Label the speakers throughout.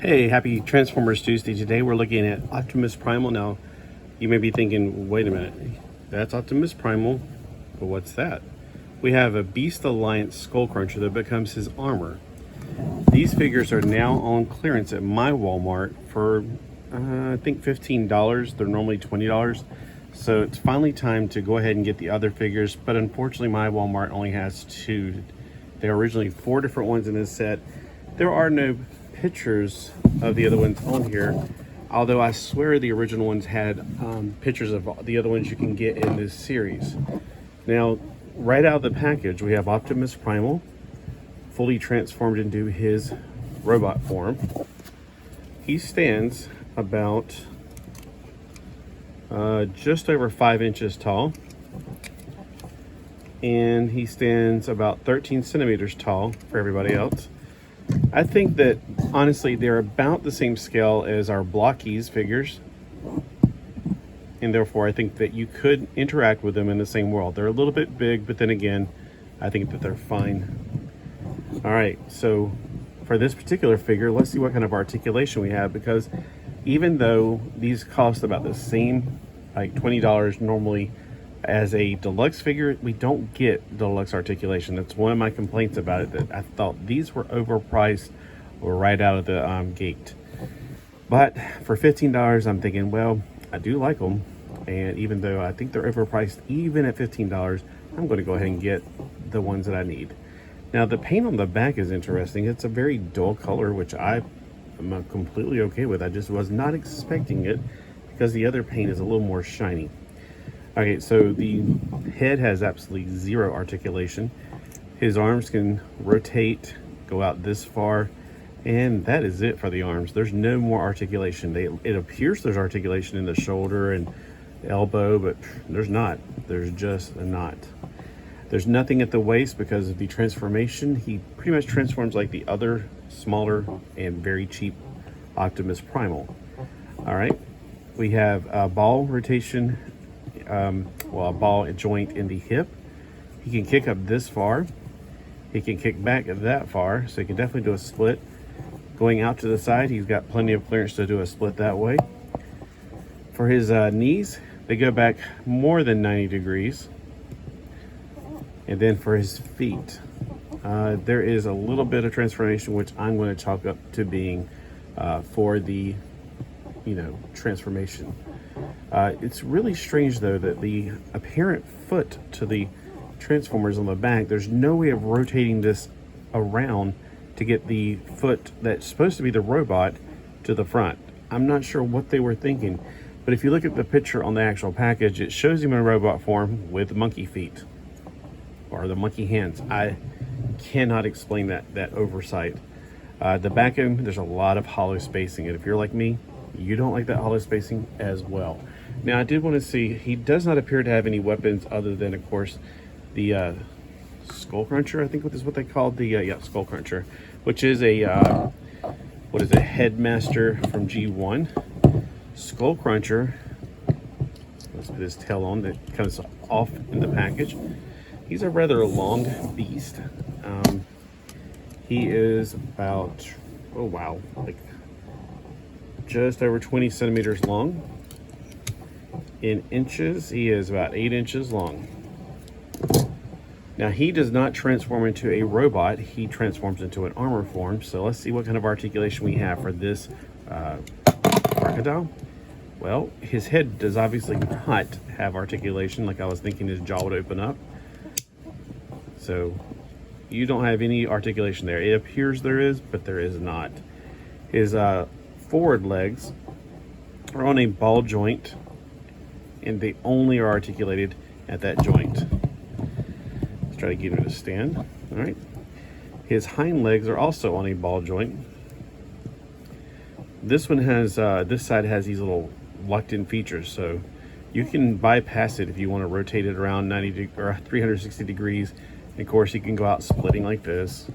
Speaker 1: Hey, happy Transformers Tuesday. Today we're looking at Optimus Primal. Now, you may be thinking, wait a minute, that's Optimus Primal, but what's that? We have a Beast Alliance Skullcruncher that becomes his armor. These figures are now on clearance at my Walmart for, I think $15. They're normally $20. So it's finally time to go ahead and get the other figures, but unfortunately my Walmart only has 2. There are originally 4 different ones in this set. There are no pictures of the other ones on here, although I swear the original ones had pictures of the other ones you can get in this series. Now, right out of the package, we have Optimus Primal, fully transformed into his robot form. He stands about just over 5 inches tall, and he stands about 13 centimeters tall for everybody else. I think that, honestly, they're about the same scale as our Blockies figures. And therefore, I think that you could interact with them in the same world. They're a little bit big, but then again, I think that they're fine. All right, so for this particular figure, let's see what kind of articulation we have, because even though these cost about the same, like $20 normally, as a deluxe figure, we don't get deluxe articulation. That's one of my complaints about it, that I thought these were overpriced right out of the gate. But for $15, I'm thinking, well, I do like them, and even though I think they're overpriced even at $15, I'm going to go ahead and get the ones that I need. Now, the paint on the back is interesting. It's a very dull color, which I am completely okay with. I just was not expecting it, because the other paint is a little more shiny. Okay, so the head has absolutely zero articulation. His arms can rotate, go out this far, and that is it for the arms. There's no more articulation. It appears there's articulation in the shoulder and elbow, but there's not. There's just not. There's nothing at the waist because of the transformation. He pretty much transforms like the other smaller and very cheap Optimus Primal. All right, we have a ball rotation, a ball joint in the hip. He can kick up this far. He can kick back that far, so he can definitely do a split. Going out to the side, he's got plenty of clearance to do a split that way. For his knees, they go back more than 90 degrees. And then for his feet, there is a little bit of transformation, which I'm going to chalk up to being for the, transformation. It's really strange, though, that the apparent foot to the Transformers on the back, there's no way of rotating this around to get the foot that's supposed to be the robot to the front. I'm not sure what they were thinking, but if you look at the picture on the actual package, it shows him in robot form with monkey feet, or the monkey hands. I cannot explain that oversight. The back end, there's a lot of hollow spacing, and if you're like me, you don't like that hollow spacing as well. Now, I did want to see, he does not appear to have any weapons other than, of course, the Skullcruncher, I think is what they called the Skullcruncher, which is a headmaster from G1. Skullcruncher, let's put his tail on, that comes off in the package. He's a rather long beast. He is about, just over 20 centimeters long. In inches, he is about 8 inches long. Now, he does not transform into a robot. He transforms into an armor form. So let's see what kind of articulation we have for this crocodile. Well, his head does obviously not have articulation, like I was thinking his jaw would open up. So you don't have any articulation there. It appears there is, but there is not. His forward legs are on a ball joint, and they only are articulated at that joint. Let's try to get him to stand. All right. His hind legs are also on a ball joint. This one has, this side has these little locked-in features, so you can bypass it if you want to rotate it around 90 or 360 degrees. And of course, you can go out splitting like this.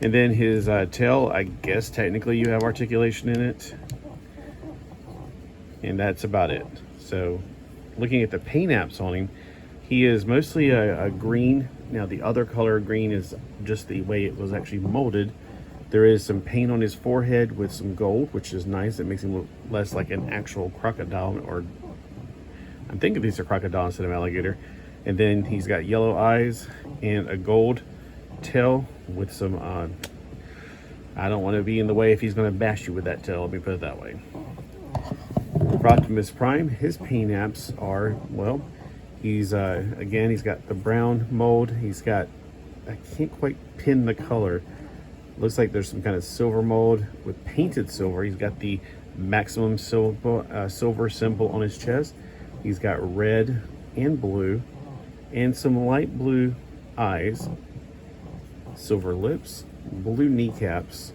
Speaker 1: And then his tail, I guess technically you have articulation in it. And that's about it. So looking at the paint apps on him, he is mostly a green Now the other color green is just the way it was actually molded. There is some paint on his forehead with some gold, which is nice. It makes him look less like an actual crocodile, or I'm thinking these are crocodile instead of alligator. And then he's got yellow eyes and a gold tail with some, I don't want to be in the way if he's going to bash you with that tail, let me put it that way. For Optimus Prime, his paint apps are, well, he's, again, he's got the brown mold. He's got, I can't quite pin the color. Looks like there's some kind of silver mold with painted silver. He's got the maximum silver symbol on his chest. He's got red and blue and some light blue eyes, silver lips, blue kneecaps,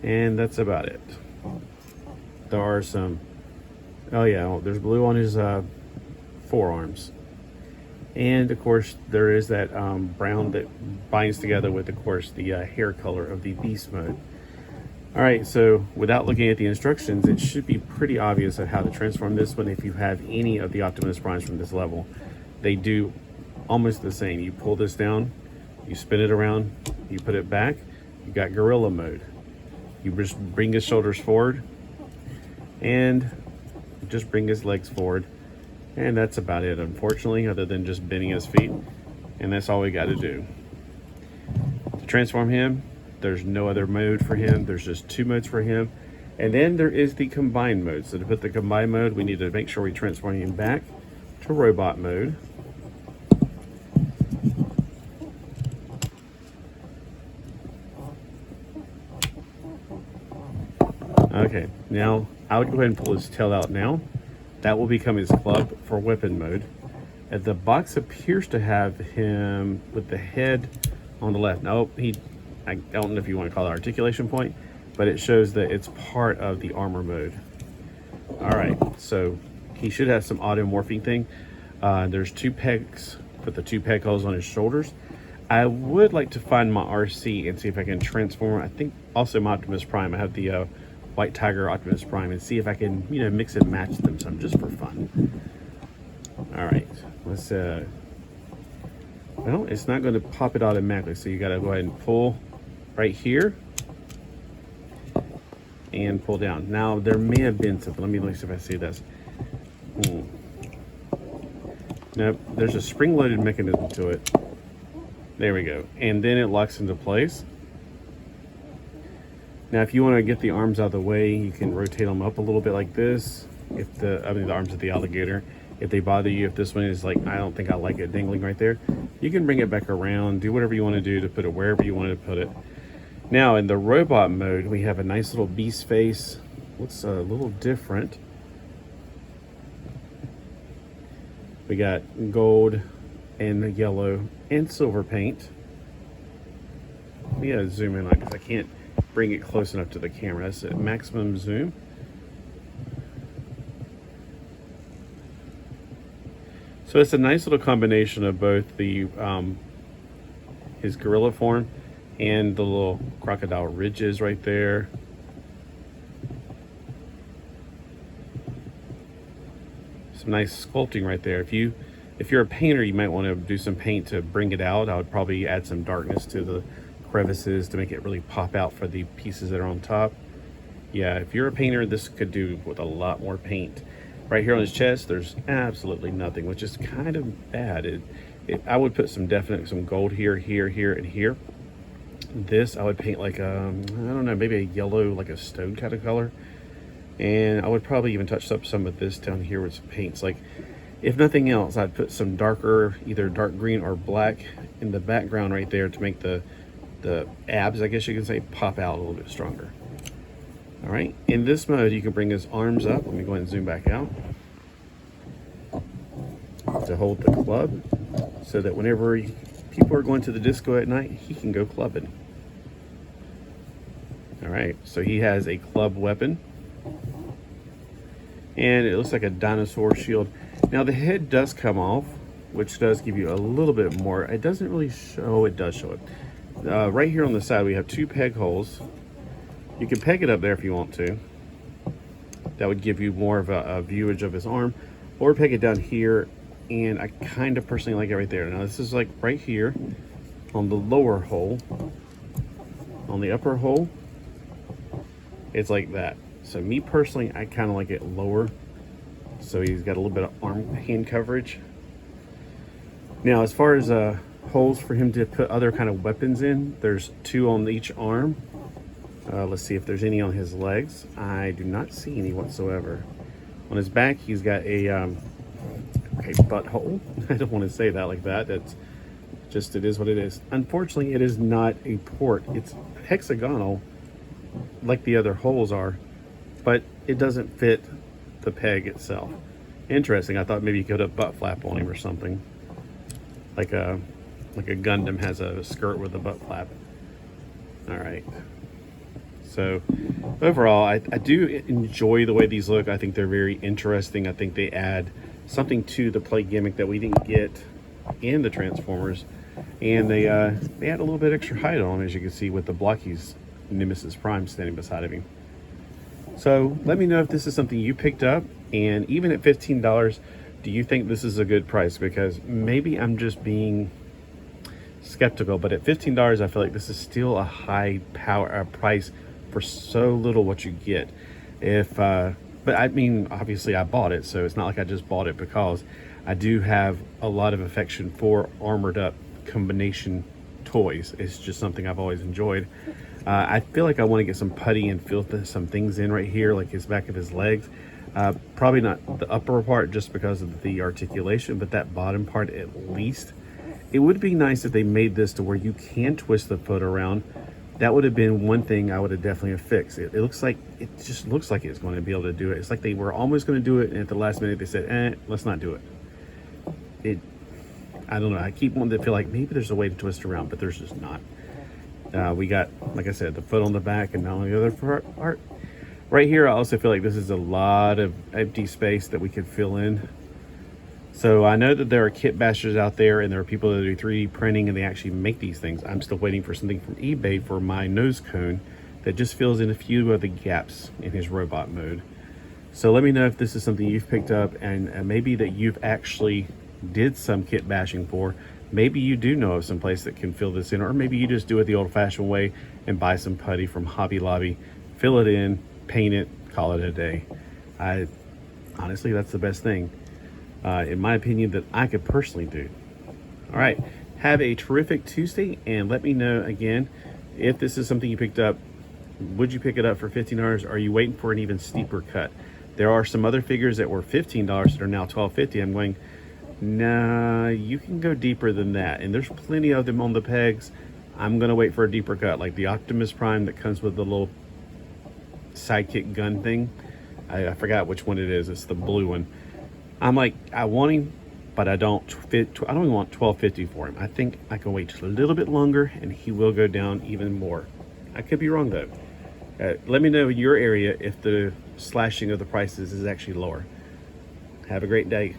Speaker 1: and that's about it. There are some, oh yeah, there's blue on his forearms. And of course, there is that brown that binds together with, of course, the hair color of the beast mode. All right, so without looking at the instructions, it should be pretty obvious on how to transform this one if you have any of the Optimus Primes from this level. They do almost the same. You pull this down, you spin it around, you put it back, you got gorilla mode. You just bring his shoulders forward and just bring his legs forward. And that's about it, unfortunately, other than just bending his feet. And that's all we got to do. To transform him, there's no other mode for him. There's just two modes for him. And then there is the combined mode. So to put the combined mode, we need to make sure we transform him back to robot mode. Okay, now I would go ahead and pull his tail out now. That will become his club for weapon mode. And the box appears to have him with the head on the left. Now, I don't know if you want to call it articulation point, but it shows that it's part of the armor mode. All right, so he should have some auto-morphing thing. There's two pegs, put the two peg holes on his shoulders. I would like to find my RC and see if I can transform. I think also my Optimus Prime. I have the White Tiger Optimus Prime, and see if I can, mix and match them some just for fun. All right, let's, well, it's not going to pop it automatically, so you got to go ahead and pull right here and pull down. Now, there may have been something. Let me see if I see this. Nope, there's a spring-loaded mechanism to it. There we go. And then it locks into place. Now, if you want to get the arms out of the way, you can rotate them up a little bit like this. If the arms of the alligator, if they bother you, if this one is like, I don't think I like it dangling right there, you can bring it back around, do whatever you want to do to put it wherever you want to put it. Now, in the robot mode, we have a nice little beast face. Looks a little different. We got gold and yellow and silver paint. We gotta zoom in on it because I can't bring it close enough to the camera. That's at maximum zoom. So it's a nice little combination of both the his gorilla form and the little crocodile ridges right there. Some nice sculpting right there. If you're a painter, you might want to do some paint to bring it out. I would probably add some darkness to the crevices to make it really pop out for the pieces that are on top. Yeah, if you're a painter, this could do with a lot more paint. Right here on his chest, there's absolutely nothing, which is kind of bad. I would put some gold here, here, here, and here. This I would paint like I don't know, maybe a yellow, like a stone kind of color. And I would probably even touch up some of this down here with some paints. Like, if nothing else, I'd put some darker, either dark green or black in the background right there to make the abs, I guess you can say, pop out a little bit stronger. All right, in this mode, you can bring his arms up. Let me go ahead and zoom back out to hold the club so that whenever people are going to the disco at night, he can go clubbing. All right, so he has a club weapon. And it looks like a dinosaur shield. Now the head does come off, which does give you a little bit more. It doesn't really show, it does show it. Right here on the side, we have two peg holes. You can peg it up there if you want to. That would give you more of a viewage of his arm. Or peg it down here and I kind of personally like it right there. Now this is like right here on the lower hole. On the upper hole, it's like that. So me personally, I kind of like it lower. So he's got a little bit of hand coverage. Now, as far as holes for him to put other kind of weapons in, there's 2 on each arm. Let's see if there's any on his legs. I do not see any whatsoever. On his back, he's got a butthole. I don't want to say that like that. That's just, it is what it is. Unfortunately, it is not a port. It's hexagonal like the other holes are, but it doesn't fit the peg itself. Interesting. I thought maybe you could have butt flap on him or something. Like a Gundam has a skirt with a butt flap. All right. So overall, I do enjoy the way these look. I think they're very interesting. I think they add something to the play gimmick that we didn't get in the Transformers. And they add a little bit extra height on, as you can see, with the Blocky's Nemesis Prime standing beside of him. So let me know if this is something you picked up, and even at $15, do you think this is a good price? Because maybe I'm just being skeptical, but at $15, I feel like this is still a high price for so little what you get. But I mean, obviously I bought it, so it's not like I just bought it because I do have a lot of affection for armored up combination toys. It's just something I've always enjoyed. I feel like I want to get some putty and fill some things in right here, like his back of his legs. Probably not the upper part just because of the articulation, but that bottom part at least. It would be nice if they made this to where you can twist the foot around. That would have been one thing I would have definitely fixed. It just looks like it's going to be able to do it. It's like they were almost going to do it, and at the last minute they said, let's not do it. I don't know. I keep wanting to feel like maybe there's a way to twist around, but there's just not. We got, like I said, the foot on the back and not on the other part. Right here, I also feel like this is a lot of empty space that we could fill in. So I know that there are kit bashers out there, and there are people that do 3D printing and they actually make these things. I'm still waiting for something from eBay for my nose cone that just fills in a few of the gaps in his robot mode. So let me know if this is something you've picked up, and maybe that you've actually did some kit bashing for. Maybe you do know of some place that can fill this in, or maybe you just do it the old-fashioned way and buy some putty from Hobby Lobby, fill it in, paint it, call it a day. Honestly, that's the best thing, in my opinion, that I could personally do. All right, have a terrific Tuesday, and let me know again if this is something you picked up. Would you pick it up for $15? Or are you waiting for an even steeper cut? There are some other figures that were $15 that are now $12.50. I'm going, nah, you can go deeper than that, and there's plenty of them on the pegs. I'm gonna wait for a deeper cut, like the Optimus Prime that comes with the little sidekick gun thing. I forgot which one it is. It's the blue one. I'm like, I want him, but I don't even want $12.50 for him. I think I can wait just a little bit longer, and he will go down even more. I could be wrong though. Let me know in your area if the slashing of the prices is actually lower. Have a great day.